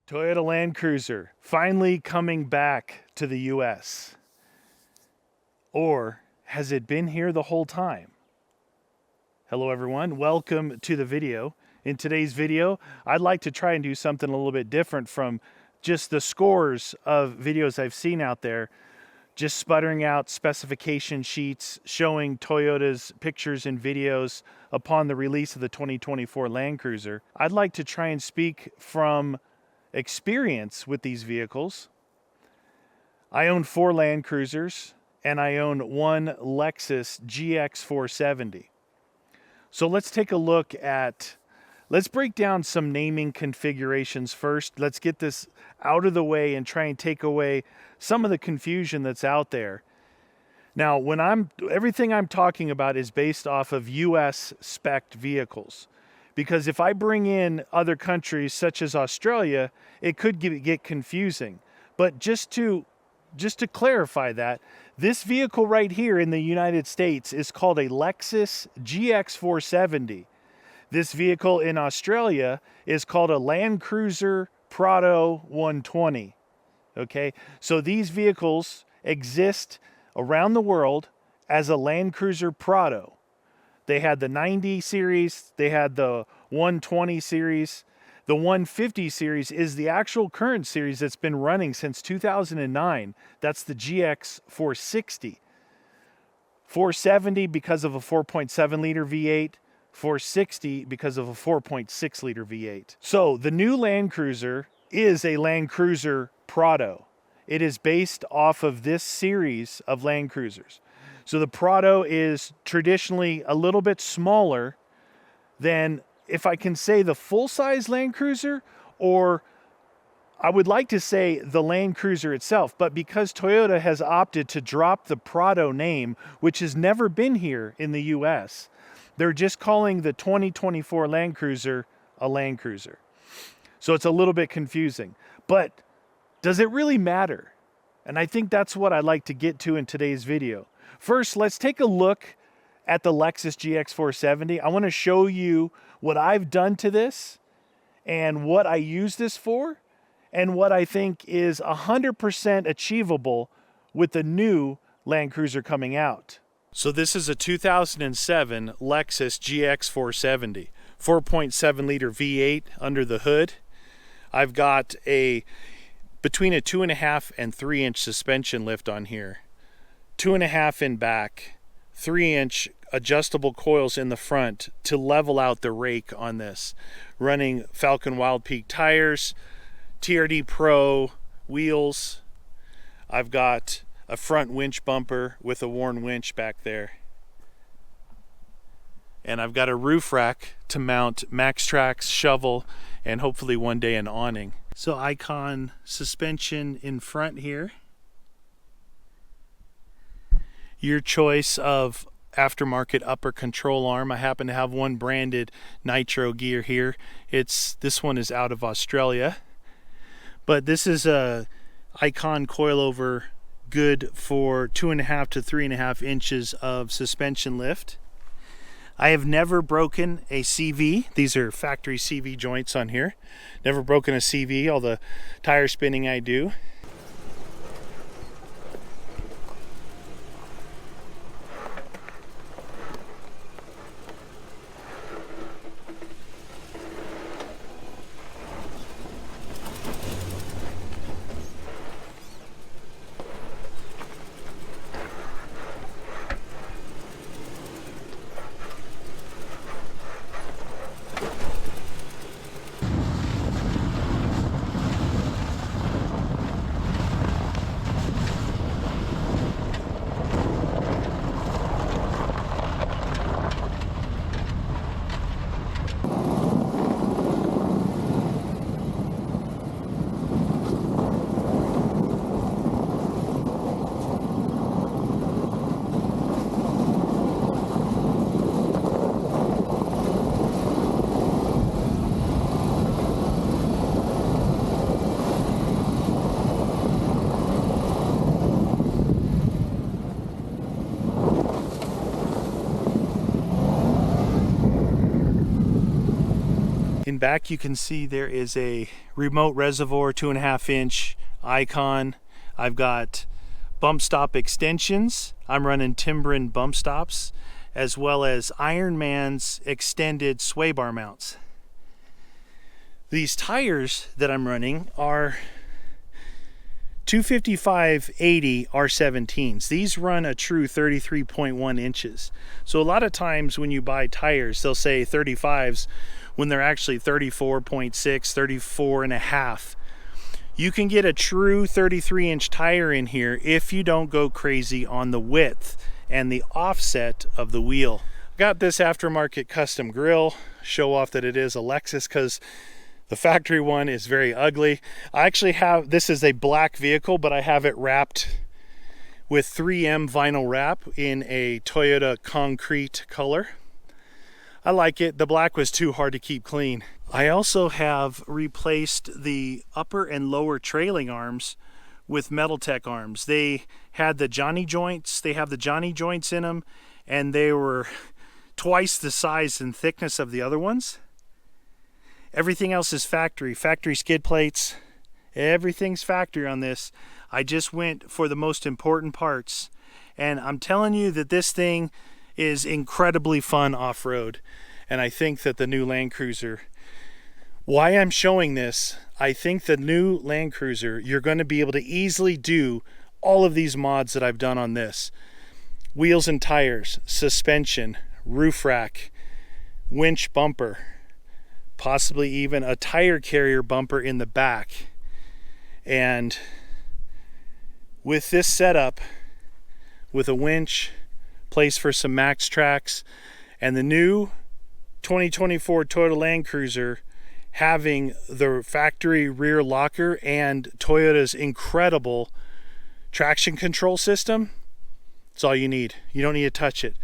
Toyota Land Cruiser finally coming back to the US. Or has it been here the whole time? Hello everyone, welcome to the video. In today's video, I'd like to try and do something a little bit different from just the scores of videos I've seen out there, just sputtering out specification sheets showing Toyota's pictures and videos upon the release of the 2024 Land Cruiser. I'd like to try and speak from experience with these vehicles. I own 4 Land Cruisers and I own one Lexus GX470. So let's take a look at, let's break down some naming configurations first. Let's get this out of the way and try and take away some of the confusion that's out there. Now, everything I'm talking about is based off of US spec'd vehicles. Because if I bring in other countries such as Australia, it could get confusing. But just to clarify that, this vehicle right here in the United States is called a Lexus GX470. This vehicle in Australia is called a Land Cruiser Prado 120. Okay, so these vehicles exist around the world as a Land Cruiser Prado. They had the 90 series, they had the 120 series. The 150 series is the actual current series that's been running since 2009. That's the GX460. 470 because of a 4.7 liter V8, 460 because of a 4.6 liter V8. So the new Land Cruiser is a Land Cruiser Prado. It is based off of this series of Land Cruisers. So the Prado is traditionally a little bit smaller than, if I can say, the full-size Land Cruiser, or I would like to say the Land Cruiser itself. But because Toyota has opted to drop the Prado name, which has never been here in the US, they're just calling the 2024 Land Cruiser a Land Cruiser. So it's a little bit confusing. But does it really matter? And I think that's what I'd like to get to in today's video. First, let's take a look at the Lexus GX470. I want to show you what I've done to this and what I use this for and what I think is 100% achievable with the new Land Cruiser coming out. So this is a 2007 Lexus GX470, 4.7 liter V8 under the hood. I've got between a 2.5 and 3 inch suspension lift on here. 2.5 in back, 3-inch adjustable coils in the front to level out the rake on this. Running Falcon Wild Peak tires, TRD Pro wheels. I've got a front winch bumper with a worn winch back there. And I've got a roof rack to mount MaxTrax, shovel, and hopefully one day an awning. So Icon suspension in front here. Your choice of aftermarket upper control arm. I happen to have one branded Nitro gear here. This one is out of Australia. But this is a Icon coilover, good for 2.5 to 3.5 inches of suspension lift. I have never broken a CV. These are factory CV joints on here. Never broken a CV, all the tire spinning I do. Looking back, you can see there is a remote reservoir 2.5 inch icon. I've got bump stop extensions. I'm running Timbren bump stops, as well as Ironman's extended sway bar mounts. These tires that I'm running are 255/80 R17s. These run a true 33.1 inches. So a lot of times when you buy tires, they'll say 35s when they're actually 34.6, 34 and a half. You can get a true 33-inch tire in here if you don't go crazy on the width and the offset of the wheel. Got this aftermarket custom grill. Show off that it is a Lexus, because the factory one is very ugly. I actually have, this is a black vehicle, but I have it wrapped with 3M vinyl wrap in a Toyota concrete color. I like it. The black was too hard to keep clean. I also have replaced the upper and lower trailing arms with Metaltech arms. They had the Johnny joints. They have the Johnny joints in them, and they were twice the size and thickness of the other ones. Everything else is factory skid plates. Everything's factory on this. I just went for the most important parts, and I'm telling you that this thing is incredibly fun off-road. And I think that the new Land Cruiser, why I'm showing this, I think the new Land Cruiser, you're going to be able to easily do all of these mods that I've done on this. Wheels and tires, suspension, roof rack, winch bumper, possibly even a tire carrier bumper in the back. And with this setup, with a winch, place for some max tracks, and the new 2024 Toyota Land Cruiser having the factory rear locker and Toyota's incredible traction control system, it's all you need. You don't need to touch it.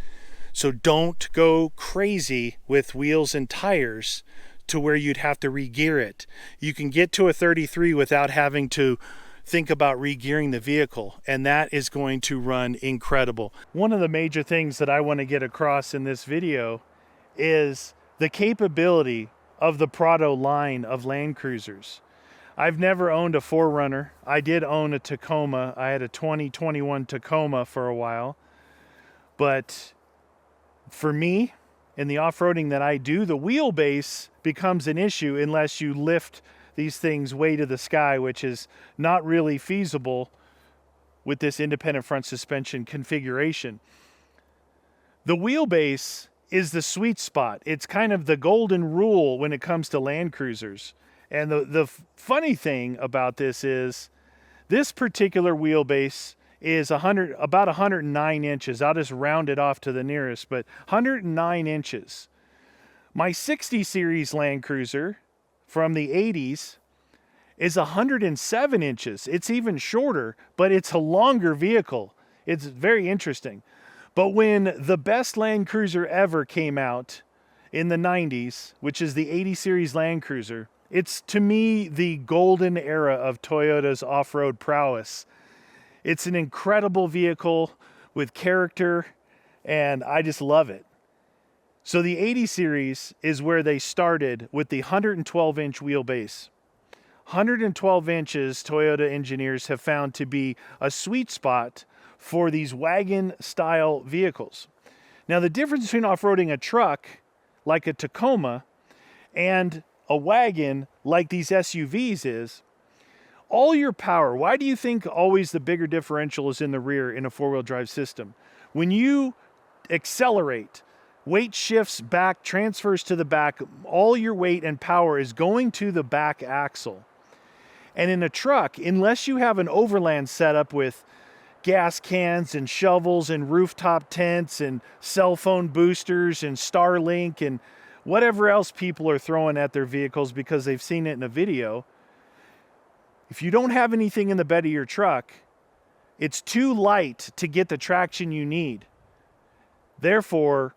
So don't go crazy with wheels and tires to where you'd have to re-gear it. You can get to a 33 without having to think about re-gearing the vehicle, and that is going to run incredible. One of the major things that I want to get across in this video is the capability of the Prado line of Land Cruisers. I've never owned a 4Runner. I did own a Tacoma. I had a 2021 Tacoma for a while. But for me, in the off-roading that I do, the wheelbase becomes an issue unless you lift these things way to the sky, which is not really feasible with this independent front suspension configuration. The wheelbase is the sweet spot. It's kind of the golden rule when it comes to Land Cruisers. And the funny thing about this is this particular wheelbase is about 109 inches. I'll just round it off to the nearest, but 109 inches. My 60 series Land Cruiser from the 80s is 107 inches. It's even shorter, but it's a longer vehicle. It's very interesting. But when the best Land Cruiser ever came out in the 90s, which is the 80 series Land Cruiser, it's to me the golden era of Toyota's off-road prowess. It's an incredible vehicle with character, and I just love it. So the 80 series is where they started with the 112-inch wheelbase. 112 inches, Toyota engineers have found to be a sweet spot for these wagon-style vehicles. Now, the difference between off-roading a truck, like a Tacoma, and a wagon, like these SUVs, is all your power. Why do you think always the bigger differential is in the rear in a four-wheel drive system? When you accelerate, weight shifts back, transfers to the back, all your weight and power is going to the back axle. And in a truck, unless you have an overland setup with gas cans and shovels and rooftop tents and cell phone boosters and Starlink and whatever else people are throwing at their vehicles because they've seen it in a video, if you don't have anything in the bed of your truck, it's too light to get the traction you need. Therefore,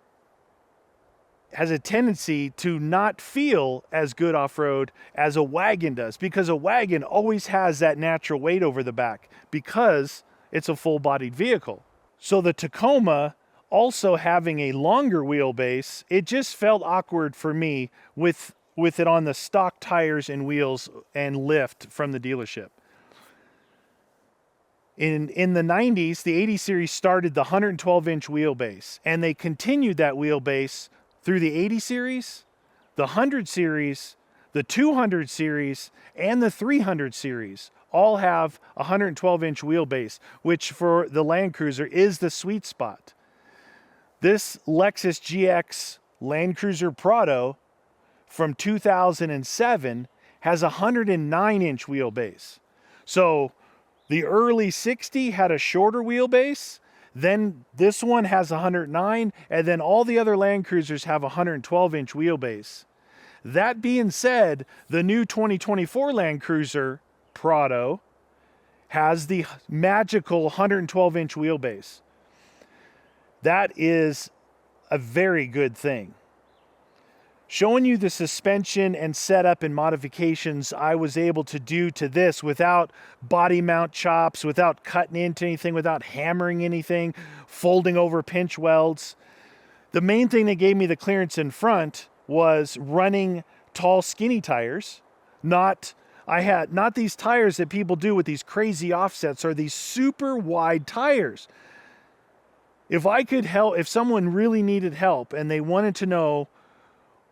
has a tendency to not feel as good off-road as a wagon does, because a wagon always has that natural weight over the back because it's a full-bodied vehicle. So the Tacoma also having a longer wheelbase, it just felt awkward for me with with it on the stock tires and wheels and lift from the dealership. In the 90s, the 80 series started the 112-inch wheelbase, and they continued that wheelbase through the 80 series, the 100 series, the 200 series, and the 300 series. All have a 112-inch wheelbase, which for the Land Cruiser is the sweet spot. This Lexus GX Land Cruiser Prado from 2007 has a 109-inch wheelbase. So the early 60 had a shorter wheelbase, then this one has 109, and then all the other Land Cruisers have a 112-inch wheelbase. That being said, the new 2024 Land Cruiser Prado has the magical 112-inch wheelbase. That is a very good thing. Showing you the suspension and setup and modifications I was able to do to this without body mount chops, without cutting into anything, without hammering anything, folding over pinch welds. The main thing that gave me the clearance in front was running tall, skinny tires. Not these tires that people do with these crazy offsets, or these super wide tires. If I could help, if someone really needed help and they wanted to know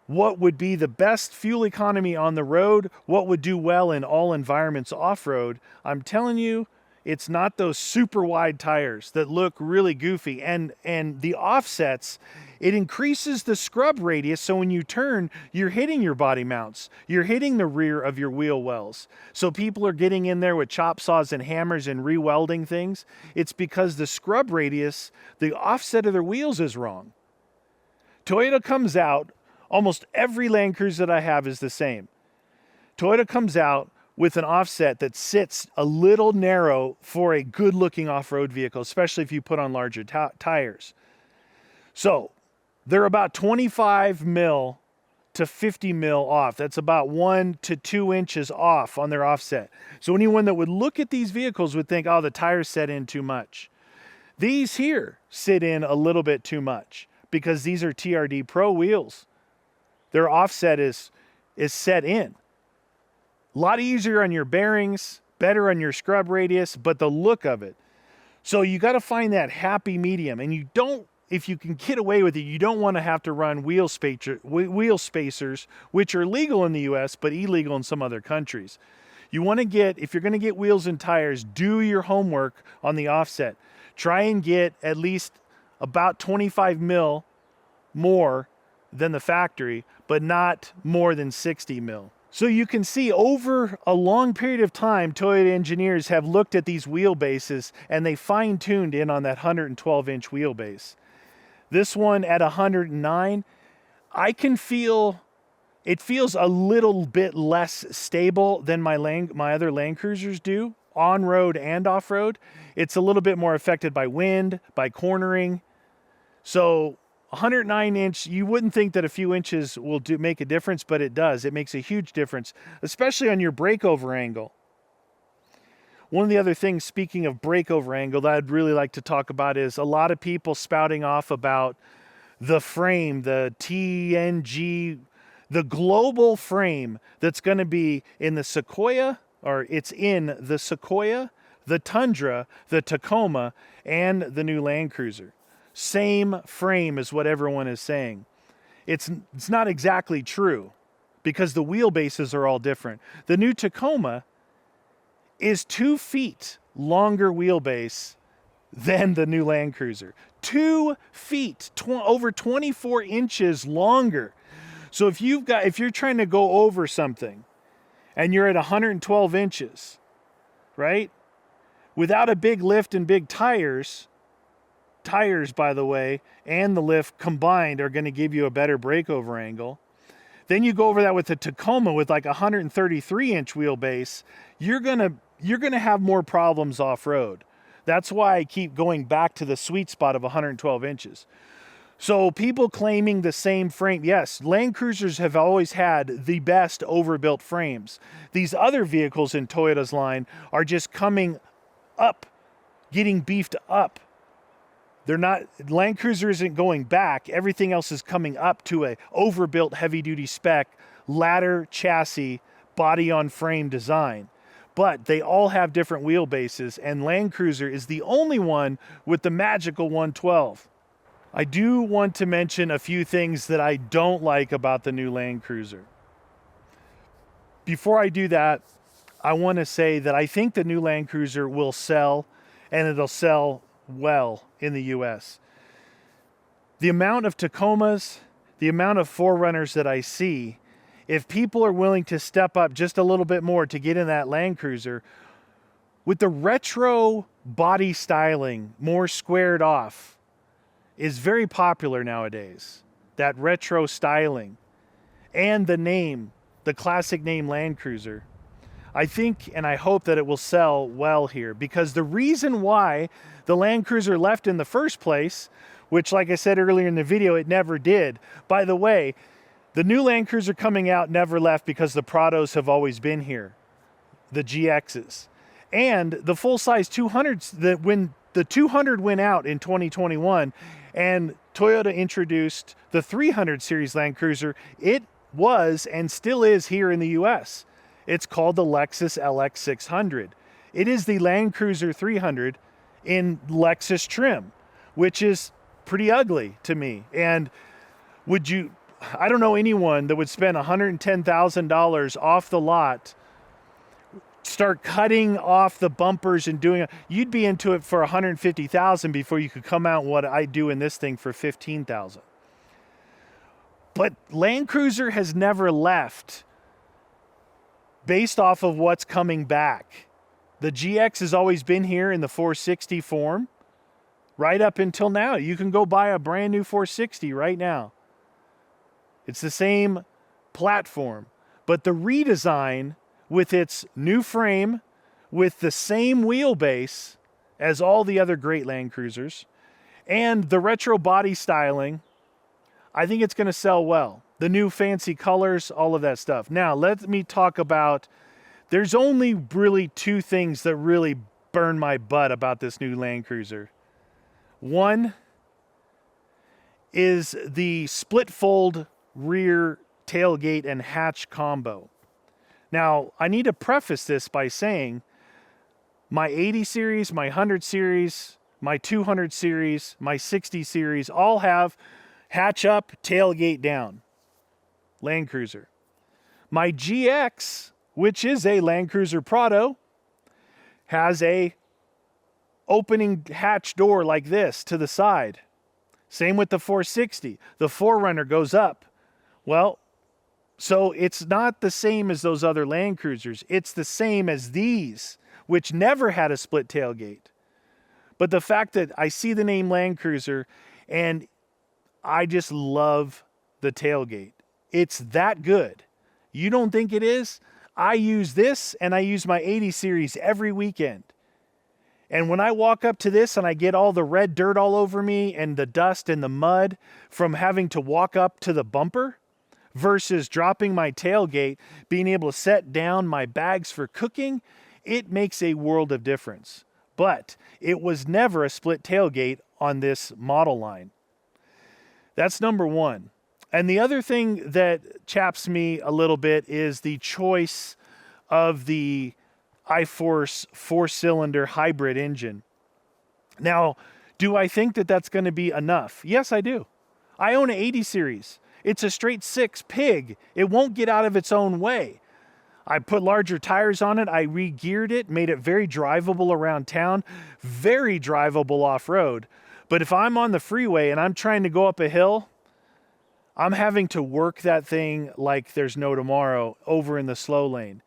what would be the best fuel economy on the road, what would do well in all environments off-road, I'm telling you, it's not those super wide tires that look really goofy. And the offsets, it increases the scrub radius, so when you turn, you're hitting your body mounts. You're hitting the rear of your wheel wells. So people are getting in there with chop saws and hammers and re-welding things. It's because the scrub radius, the offset of their wheels is wrong. Toyota comes out, almost every Land Cruiser that I have is the same. Toyota comes out with an offset that sits a little narrow for a good-looking off-road vehicle, especially if you put on larger tires. So they're about 25 mil to 50 mil off. That's about 1 to 2 inches off on their offset. So anyone that would look at these vehicles would think, oh, the tires set in too much. These here sit in a little bit too much because these are TRD Pro wheels. Their offset is set in. A lot easier on your bearings, better on your scrub radius, but the look of it. So you got to find that happy medium, and you don't, if you can get away with it, you don't want to have to run wheel spacers, which are legal in the US, but illegal in some other countries. You want to get, if you're going to get wheels and tires, do your homework on the offset. Try and get at least about 25 mil more than the factory, but not more than 60 mil. So you can see over a long period of time, Toyota engineers have looked at these wheelbases and they fine-tuned in on that 112-inch wheelbase. This one at 109, I can feel, it feels a little bit less stable than my other Land Cruisers do, on-road and off-road. It's a little bit more affected by wind, by cornering. So 109-inch, you wouldn't think that a few inches will make a difference, but it does. It makes a huge difference, especially on your breakover angle. One of the other things, speaking of breakover angle, that I'd really like to talk about is a lot of people spouting off about the frame, the TNG, the global frame that's going to be in the Sequoia, or it's in the Sequoia, the Tundra, the Tacoma, and the new Land Cruiser. Same frame is what everyone is saying. It's not exactly true because the wheelbases are all different. The new Tacoma is 2 feet longer wheelbase than the new Land Cruiser. 2 feet, over 24 inches longer. So if you're trying to go over something and you're at 112 inches, right? Without a big lift and big tires, by the way, and the lift combined are going to give you a better breakover angle. Then you go over that with the Tacoma with like a 133-inch wheelbase, you're going to have more problems off-road. That's why I keep going back to the sweet spot of 112 inches. So people claiming the same frame, yes, Land Cruisers have always had the best overbuilt frames. These other vehicles in Toyota's line are just coming up, getting beefed up. They're not, Land Cruiser isn't going back. Everything else is coming up to a overbuilt heavy-duty spec ladder chassis, body on frame design. But they all have different wheelbases, and Land Cruiser is the only one with the magical 112. I do want to mention a few things that I don't like about the new Land Cruiser. Before I do that, I want to say that I think the new Land Cruiser will sell, and it'll sell well in the US. The amount of Tacomas, the amount of 4Runners that I see, if people are willing to step up just a little bit more to get in that Land Cruiser, with the retro body styling, more squared off, is very popular nowadays. That retro styling. And the name, the classic name Land Cruiser. I think and I hope that it will sell well here, because the reason why the Land Cruiser left in the first place, which like I said earlier in the video, it never did. By the way, the new Land Cruiser coming out never left because the Prados have always been here, the GXs. And the full-size 200s, that when the 200 went out in 2021 and Toyota introduced the 300 series Land Cruiser, it was and still is here in the US. It's called the Lexus LX600. It is the Land Cruiser 300 in Lexus trim, which is pretty ugly to me. And I don't know anyone that would spend $110,000 off the lot, start cutting off the bumpers and doing it. You'd be into it for $150,000 before you could come out what I do in this thing for $15,000. But Land Cruiser has never left based off of what's coming back. The GX has always been here in the 460 form right up until now. You can go buy a brand new 460 right now. It's the same platform, but the redesign with its new frame, with the same wheelbase as all the other great Land Cruisers, and the retro body styling, I think it's going to sell well. The new fancy colors, all of that stuff. Now, let me talk about, there's only really two things that really burn my butt about this new Land Cruiser. One is the split fold rear tailgate and hatch combo. Now, I need to preface this by saying my 80 series, my 100 series, my 200 series, my 60 series all have hatch up, tailgate down. Land Cruiser. My GX, which is a Land Cruiser Prado, has a opening hatch door like this to the side. Same with the 460. The 4Runner goes up. Well, so it's not the same as those other Land Cruisers. It's the same as these, which never had a split tailgate. But the fact that I see the name Land Cruiser and I just love the tailgate. It's that good. You don't think it is? I use this and I use my 80 series every weekend. And when I walk up to this and I get all the red dirt all over me and the dust and the mud from having to walk up to the bumper versus dropping my tailgate, being able to set down my bags for cooking, it makes a world of difference. But it was never a split tailgate on this model line. That's number one. And the other thing that chaps me a little bit is the choice of the iForce 4-cylinder hybrid engine. Now, do I think that that's going to be enough? Yes, I do. I own an 80 series. It's a straight 6 pig. It won't get out of its own way. I put larger tires on it. I re-geared it, made it very drivable around town, very drivable off-road. But if I'm on the freeway and I'm trying to go up a hill, I'm having to work that thing like there's no tomorrow over in the slow lane.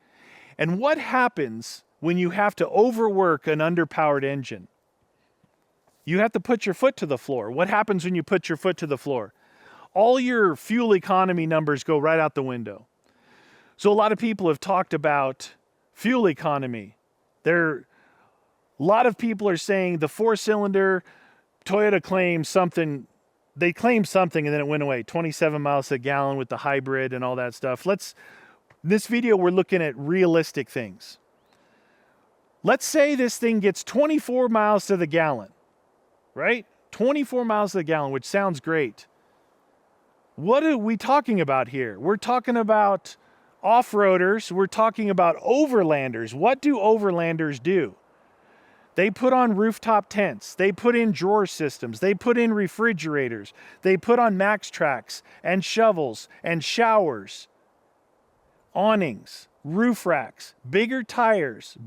And what happens when you have to overwork an underpowered engine? You have to put your foot to the floor. What happens when you put your foot to the floor? All your fuel economy numbers go right out the window. So a lot of people have talked about fuel economy. A lot of people are saying the 4-cylinder Toyota claims something. They claimed something and then it went away. 27 miles a gallon with the hybrid and all that stuff. This video, we're looking at realistic things. Let's say this thing gets 24 miles to the gallon, right? 24 miles to the gallon, which sounds great. What are we talking about here? We're talking about off-roaders. We're talking about overlanders. What do overlanders do? They put on rooftop tents. They put in drawer systems. They put in refrigerators. They put on max tracks and shovels and showers, awnings, roof racks, bigger tires,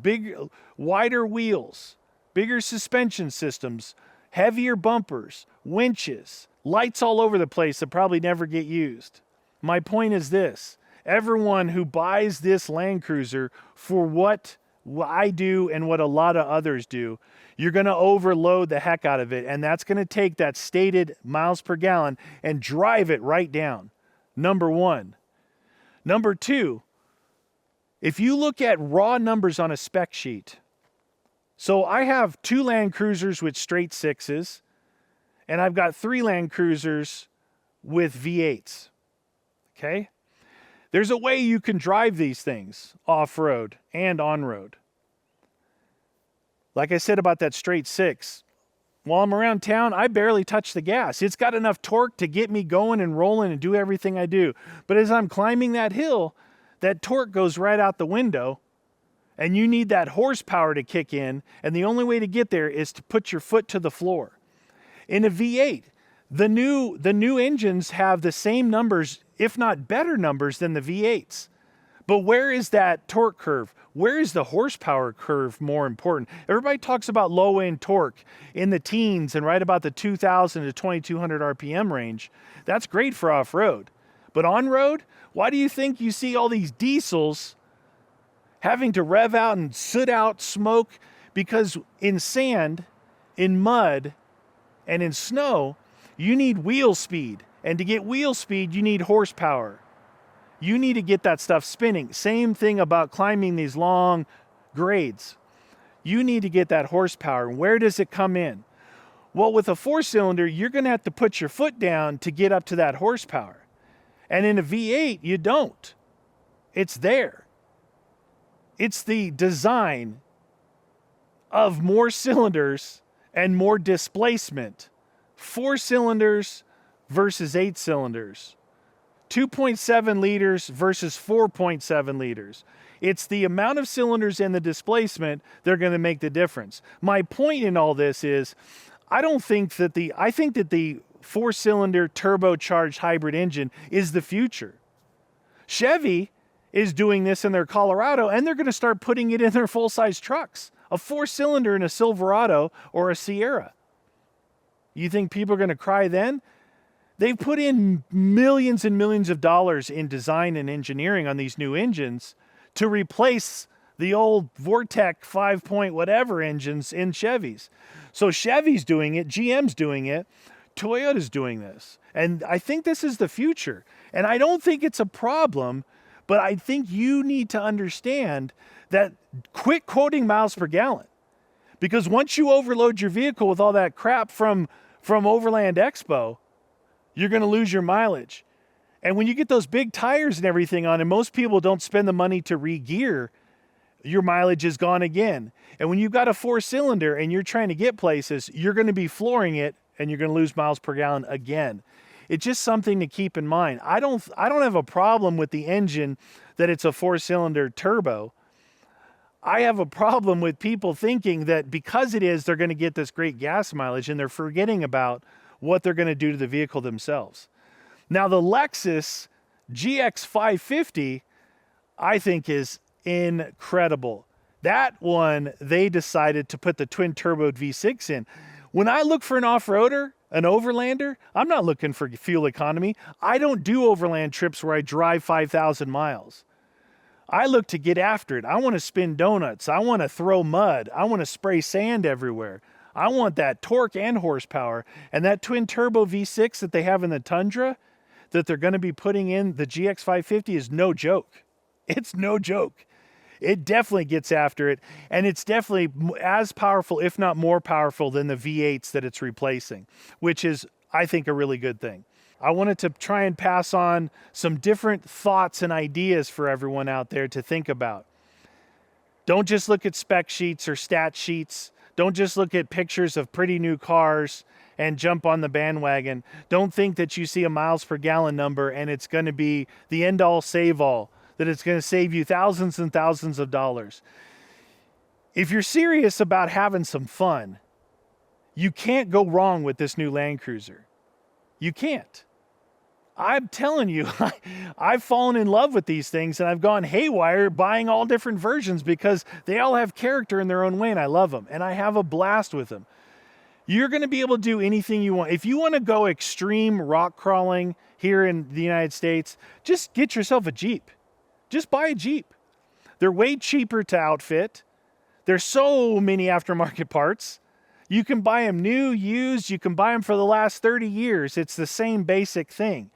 wider wheels, bigger suspension systems, heavier bumpers, winches, lights all over the place that probably never get used. My point is this: everyone who buys this Land Cruiser for what I do and what a lot of others do, you're going to overload the heck out of it, and that's going to take that stated miles per gallon and drive it right down. Number one. Number two, if you look at raw numbers on a spec sheet, so I have 2 Land Cruisers with straight 6s, and I've got 3 Land Cruisers with V8s, okay? There's a way you can drive these things off-road and on-road. Like I said about that straight 6, while I'm around town, I barely touch the gas. It's got enough torque to get me going and rolling and do everything I do. But as I'm climbing that hill, that torque goes right out the window, and you need that horsepower to kick in, and the only way to get there is to put your foot to the floor. In a V8, the new engines have the same numbers, if not better numbers, than the V8s. But where is that torque curve? Where is the horsepower curve more important? Everybody talks about low-end torque in the teens and right about the 2,000 to 2,200 RPM range. That's great for off-road. But on-road, why do you think you see all these diesels having to rev out and soot out smoke? Because in sand, in mud, and in snow, you need wheel speed. And to get wheel speed, you need horsepower. You need to get that stuff spinning. Same thing about climbing these long grades. You need to get that horsepower. And where does it come in? Well, with a 4-cylinder, you're going to have to put your foot down to get up to that horsepower. And in a V8, you don't. It's there. It's the design of more cylinders and more displacement. 4 cylinders versus 8 cylinders. 2.7 liters versus 4.7 liters. It's the amount of cylinders and the displacement that are going to make the difference. My point in all this is, I think that the 4-cylinder turbocharged hybrid engine is the future. Chevy is doing this in their Colorado, and they're going to start putting it in their full-size trucks. A 4-cylinder in a Silverado or a Sierra. You think people are going to cry then? They've put in millions and millions of dollars in design and engineering on these new engines to replace the old Vortec 5-point whatever engines in Chevys. So Chevy's doing it, GM's doing it, Toyota's doing this. And I think this is the future. And I don't think it's a problem, but I think you need to understand that quit quoting miles per gallon. Because once you overload your vehicle with all that crap from Overland Expo, you're going to lose your mileage. And when you get those big tires and everything on, and most people don't spend the money to re-gear, your mileage is gone again. And when you've got a 4-cylinder and you're trying to get places, you're going to be flooring it and you're going to lose miles per gallon again. It's just something to keep in mind. I don't have a problem with the engine that it's a 4-cylinder turbo. I have a problem with people thinking that because it is, they're going to get this great gas mileage, and they're forgetting about what they're going to do to the vehicle themselves. Now, the Lexus GX470, I think, is incredible. That one, they decided to put the twin-turbo V6 in. When I look for an off-roader, an overlander, I'm not looking for fuel economy. I don't do overland trips where I drive 5,000 miles. I look to get after it. I want to spin donuts. I want to throw mud. I want to spray sand everywhere. I want that torque and horsepower. And that twin-turbo V6 that they have in the Tundra that they're going to be putting in the GX550 is no joke. It's no joke. It definitely gets after it, and it's definitely as powerful, if not more powerful, than the V8s that it's replacing, which is, I think, a really good thing. I wanted to try and pass on some different thoughts and ideas for everyone out there to think about. Don't just look at spec sheets or stat sheets. Don't just look at pictures of pretty new cars and jump on the bandwagon. Don't think that you see a miles per gallon number and it's going to be the end all save all, that it's going to save you thousands and thousands of dollars. If you're serious about having some fun, you can't go wrong with this new Land Cruiser. You can't. I'm telling you, I've fallen in love with these things and I've gone haywire buying all different versions because they all have character in their own way and I love them and I have a blast with them. You're going to be able to do anything you want. If you want to go extreme rock crawling here in the United States, just get yourself a Jeep. Just buy a Jeep. They're way cheaper to outfit. There's so many aftermarket parts. You can buy them new, used. You can buy them for the last 30 years. It's the same basic thing.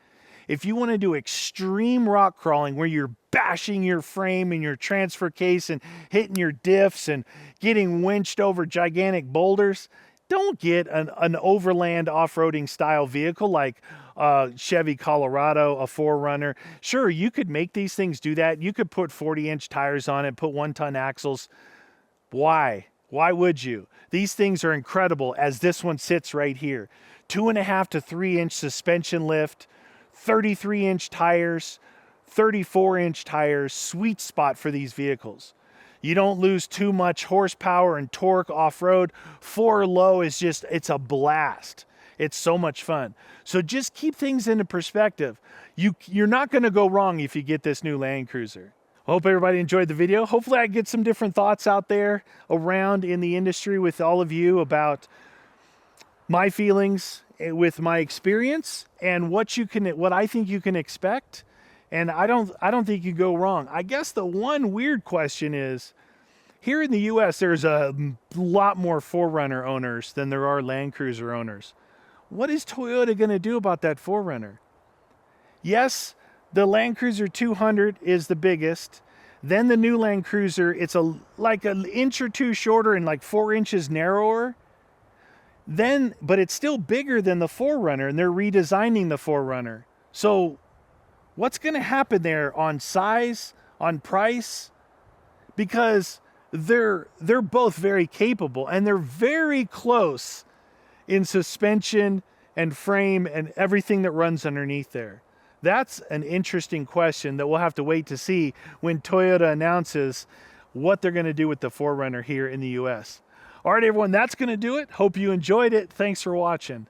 If you want to do extreme rock crawling where you're bashing your frame and your transfer case and hitting your diffs and getting winched over gigantic boulders, don't get an overland off-roading style vehicle like Chevy Colorado, a 4Runner. Sure, you could make these things do that. You could put 40-inch tires on it, put 1-ton axles. Why? Why would you? These things are incredible as this one sits right here. 2.5 to 3-inch suspension lift, 33-inch tires, 34-inch tires, sweet spot for these vehicles. You don't lose too much horsepower and torque off-road. 4 low is just, it's a blast. It's so much fun. So just keep things into perspective. You're not going to go wrong if you get this new Land Cruiser. I hope everybody enjoyed the video. Hopefully I get some different thoughts out there around in the industry with all of you about my feelings with my experience and what I think you can expect. And I don't think you go wrong. I guess the one weird question is, here in the US, there's a lot more 4Runner owners than there are Land Cruiser owners. What is Toyota going to do about that 4Runner? Yes, the Land Cruiser 200 is the biggest. Then the new Land Cruiser, it's like an inch or two shorter and like 4 inches narrower. But it's still bigger than the 4Runner, and they're redesigning the 4Runner. So what's going to happen there on size, on price? Because they're both very capable and they're very close in suspension and frame and everything that runs underneath there. That's an interesting question that we'll have to wait to see when Toyota announces what they're going to do with the 4Runner here in the US. All right, everyone, that's going to do it. Hope you enjoyed it. Thanks for watching.